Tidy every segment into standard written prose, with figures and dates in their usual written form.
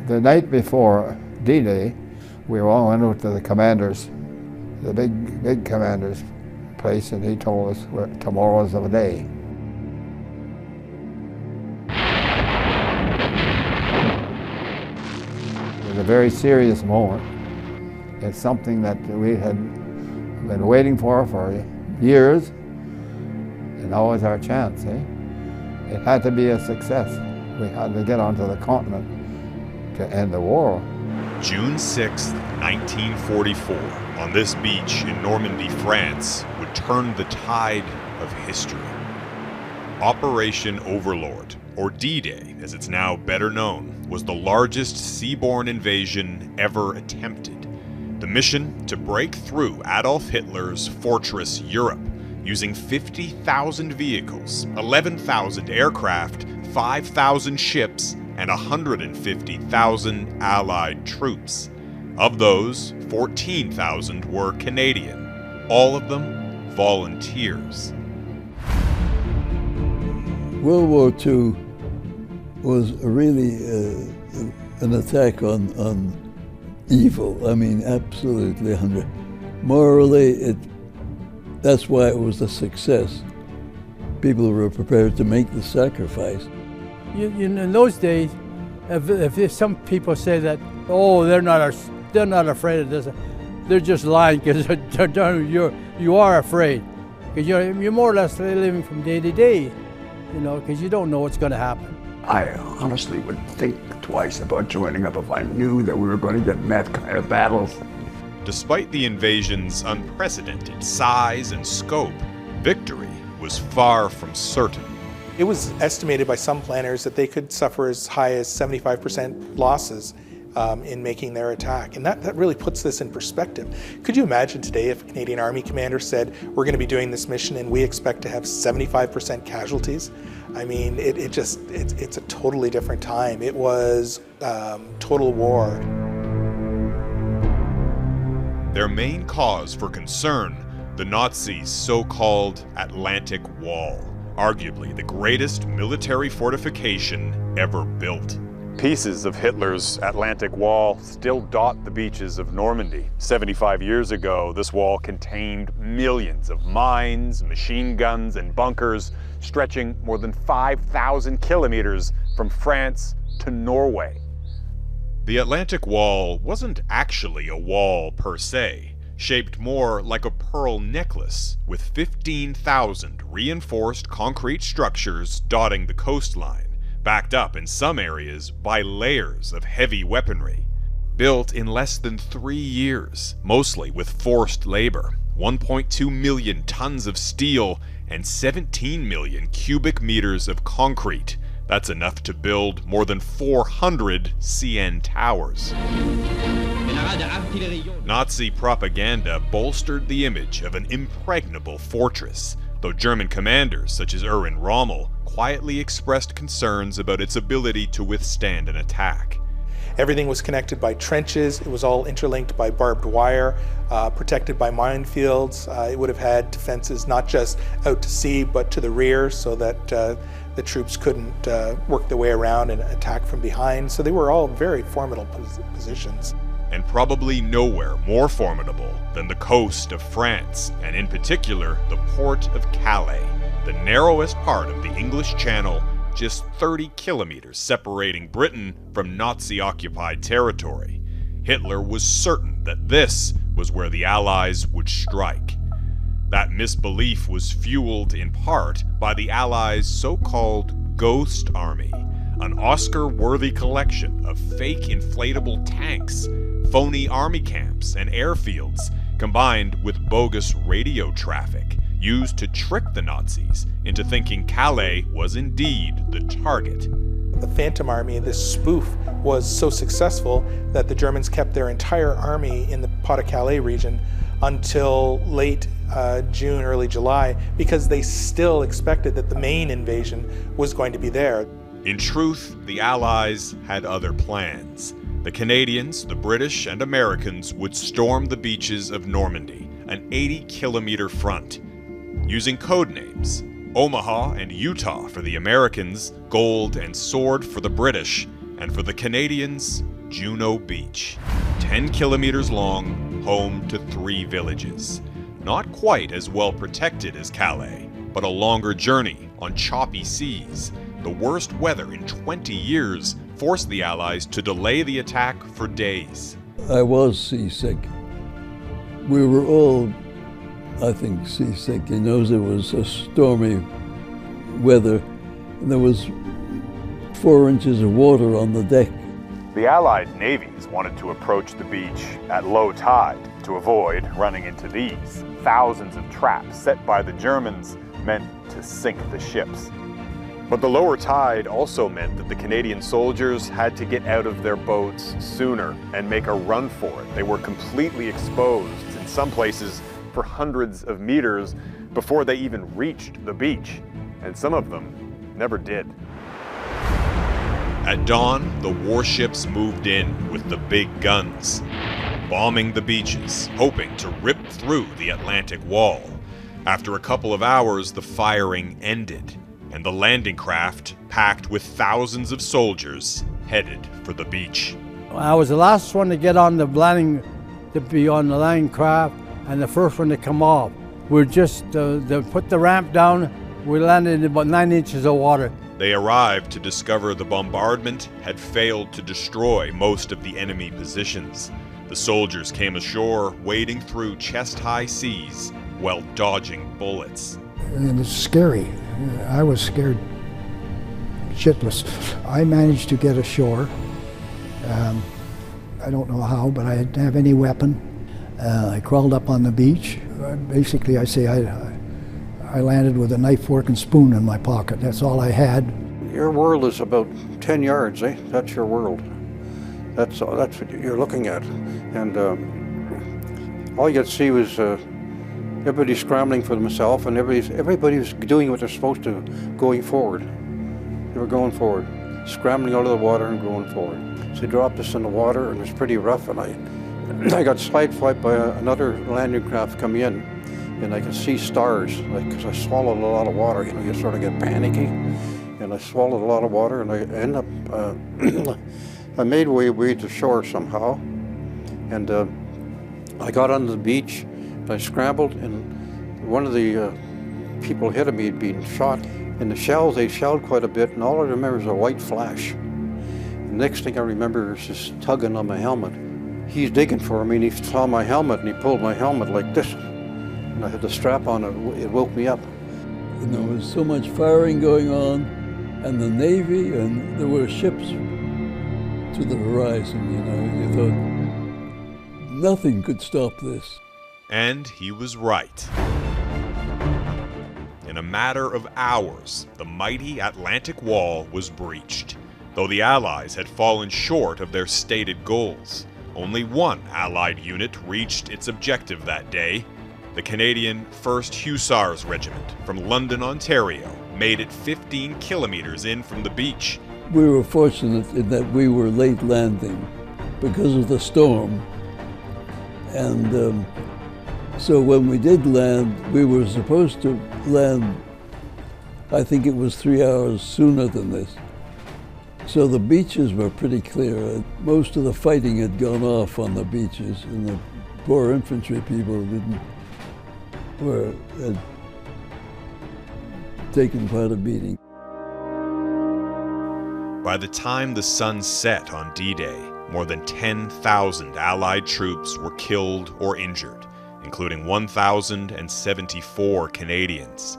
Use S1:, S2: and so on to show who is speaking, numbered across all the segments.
S1: The night before D-Day, we all went out to the commander's, the big commander's place, and he told us tomorrow's the day. It was a very serious moment. It's something that we had been waiting for years, and now was our chance. It had to be a success. We had to get onto the continent to end the war.
S2: June 6, 1944, on this beach in Normandy, France, would turn the tide of history. Operation Overlord, or D-Day as it's now better known, was the largest seaborne invasion ever attempted. The mission to break through Adolf Hitler's fortress Europe using 50,000 vehicles, 11,000 aircraft, 5,000 ships, and 150,000 Allied troops. Of those, 14,000 were Canadian, all of them volunteers.
S3: World War II was really an attack on evil. I mean, absolutely 100. Morally, that's why it was a success. People were prepared to make the sacrifice.
S4: In those days, if some people say that, oh, they're not afraid of this, they're just lying, because you are afraid, because you're more or less living from day to day, because you don't know what's going to happen.
S5: I honestly would think twice about joining up if I knew that we were going to get in that kind of battles.
S2: Despite the invasion's unprecedented size and scope, victory was far from certain.
S6: It was estimated by some planners that they could suffer as high as 75% losses in making their attack. And that really puts this in perspective. Could you imagine today if a Canadian Army commander said, we're going to be doing this mission and we expect to have 75% casualties? I mean, it's a totally different time. It was total war.
S2: Their main cause for concern, the Nazis' so-called Atlantic Wall, arguably the greatest military fortification ever built. Pieces of Hitler's Atlantic Wall still dot the beaches of Normandy. 75 years ago, this wall contained millions of mines, machine guns, and bunkers stretching more than 5,000 kilometers from France to Norway. The Atlantic Wall wasn't actually a wall per se, shaped more like a pearl necklace with 15,000 reinforced concrete structures dotting the coastline, backed up in some areas by layers of heavy weaponry. Built in less than 3 years, mostly with forced labor, 1.2 million tons of steel and 17 million cubic meters of concrete. That's enough to build more than 400 CN towers. Nazi propaganda bolstered the image of an impregnable fortress, though German commanders such as Erwin Rommel quietly expressed concerns about its ability to withstand an attack.
S6: Everything was connected by trenches. It was all interlinked by barbed wire, protected by minefields. It would have had defenses not just out to sea, but to the rear, so that the troops couldn't work their way around and attack from behind. So they were all very formidable positions.
S2: And probably nowhere more formidable than the coast of France, and in particular, the port of Calais, the narrowest part of the English Channel, just 30 kilometers separating Britain from Nazi-occupied territory. Hitler was certain that this was where the Allies would strike. That misbelief was fueled in part by the Allies' so-called Ghost Army, an Oscar-worthy collection of fake inflatable tanks, phony army camps and airfields, combined with bogus radio traffic, used to trick the Nazis into thinking Calais was indeed the target.
S6: The Phantom Army, this spoof, was so successful that the Germans kept their entire army in the Pas-de-Calais region until late June, early July, because they still expected that the main invasion was going to be there.
S2: In truth, the Allies had other plans. The Canadians, the British, and Americans would storm the beaches of Normandy, an 80-kilometer front, using code names: Omaha and Utah for the Americans, Gold and Sword for the British, and for the Canadians, Juno Beach. 10 kilometers long, home to 3 villages. Not quite as well protected as Calais, but a longer journey on choppy seas. The worst weather in 20 years forced the Allies to delay the attack for days.
S3: I was seasick. We were all, I think, seasick. You know, it was a stormy weather, and there was 4 inches of water on the deck.
S7: The Allied navies wanted to approach the beach at low tide to avoid running into these. Thousands of traps set by the Germans meant to sink the ships. But the lower tide also meant that the Canadian soldiers had to get out of their boats sooner and make a run for it. They were completely exposed, in some places for hundreds of meters, before they even reached the beach. And some of them never did.
S2: At dawn, the warships moved in with the big guns, bombing the beaches, hoping to rip through the Atlantic wall. After a couple of hours, the firing ended, and the landing craft, packed with thousands of soldiers, headed for the beach.
S4: I was the last one to get on the landing, to be on the landing craft, and the first one to come off. We're just, they put the ramp down, we landed in about 9 inches of water.
S2: They arrived to discover the bombardment had failed to destroy most of the enemy positions. The soldiers came ashore, wading through chest-high seas while dodging bullets.
S8: And it's scary. I was scared shitless. I managed to get ashore. I don't know how, but I didn't have any weapon. I crawled up on the beach. Basically, I landed with a knife, fork, and spoon in my pocket. That's all I had.
S9: Your world is about 10 yards, eh? That's your world. That's what you're looking at. And all you got to see was everybody scrambling for themselves, and everybody's doing what they're supposed to, going forward. They were going forward, scrambling out of the water and going forward. So they dropped us in the water, and it was pretty rough, and I got sideswiped by another landing craft coming in, and I could see stars, like, because I swallowed a lot of water. You know, you sort of get panicky, and I swallowed a lot of water, and I ended up, I made my way to shore somehow, and I got onto the beach. I scrambled, and one of the people ahead of me had been shot. And the shells, they shelled quite a bit, and all I remember is a white flash. The next thing I remember is just tugging on my helmet. He's digging for me, and he saw my helmet, and he pulled my helmet like this. And I had the strap on, it woke me up.
S3: And there was so much firing going on, and the Navy, and there were ships to the horizon, you know. You thought nothing could stop this.
S2: And he was right. In a matter of hours, the mighty Atlantic Wall was breached. Though the Allies had fallen short of their stated goals, only one Allied unit reached its objective that day. The Canadian 1st Hussars Regiment from London, Ontario, made it 15 kilometers in from the beach.
S3: We were fortunate in that we were late landing because of the storm. And so when we did land, we were supposed to land, I think it was 3 hours sooner than this. So the beaches were pretty clear. Most of the fighting had gone off on the beaches, and the poor infantry people had taken quite a beating.
S2: By the time the sun set on D-Day, more than 10,000 Allied troops were killed or injured, including 1,074 Canadians.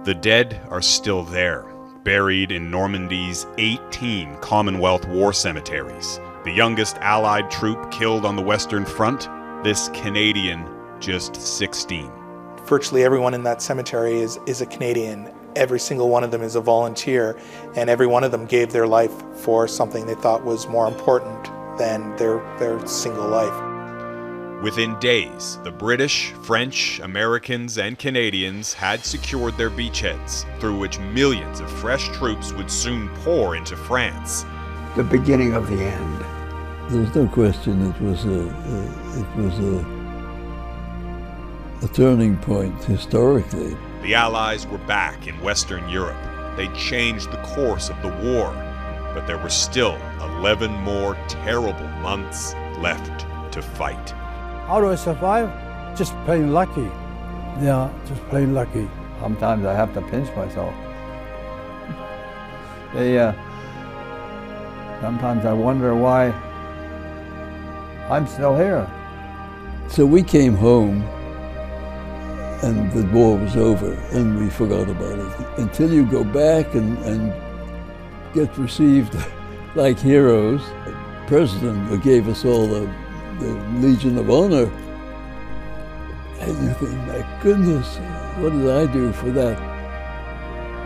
S2: The dead are still there, buried in Normandy's 18 Commonwealth War cemeteries. The youngest Allied troop killed on the Western Front, this Canadian, just 16.
S6: Virtually everyone in that cemetery is a Canadian. Every single one of them is a volunteer, and every one of them gave their life for something they thought was more important than their single life.
S2: Within days, the British, French, Americans, and Canadians had secured their beachheads, through which millions of fresh troops would soon pour into France.
S5: The beginning of the end.
S3: There's no question it was a turning point historically.
S2: The Allies were back in Western Europe. They changed the course of the war. but there were still 11 more terrible months left to fight.
S4: How do I survive? Just plain lucky. Yeah, just plain lucky.
S1: Sometimes I have to pinch myself. Sometimes I wonder why I'm still here.
S3: So we came home and the war was over and we forgot about it. Until you go back and get received like heroes. The president gave us all the Legion of Honor. And you think, my goodness, what did I do for that?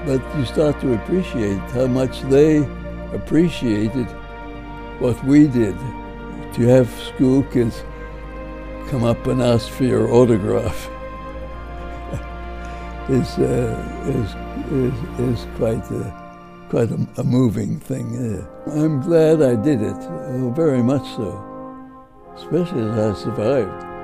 S3: But you start to appreciate how much they appreciated what we did. To have school kids come up and ask for your autograph is quite a moving thing. I'm glad I did it, very much so, especially as I survived.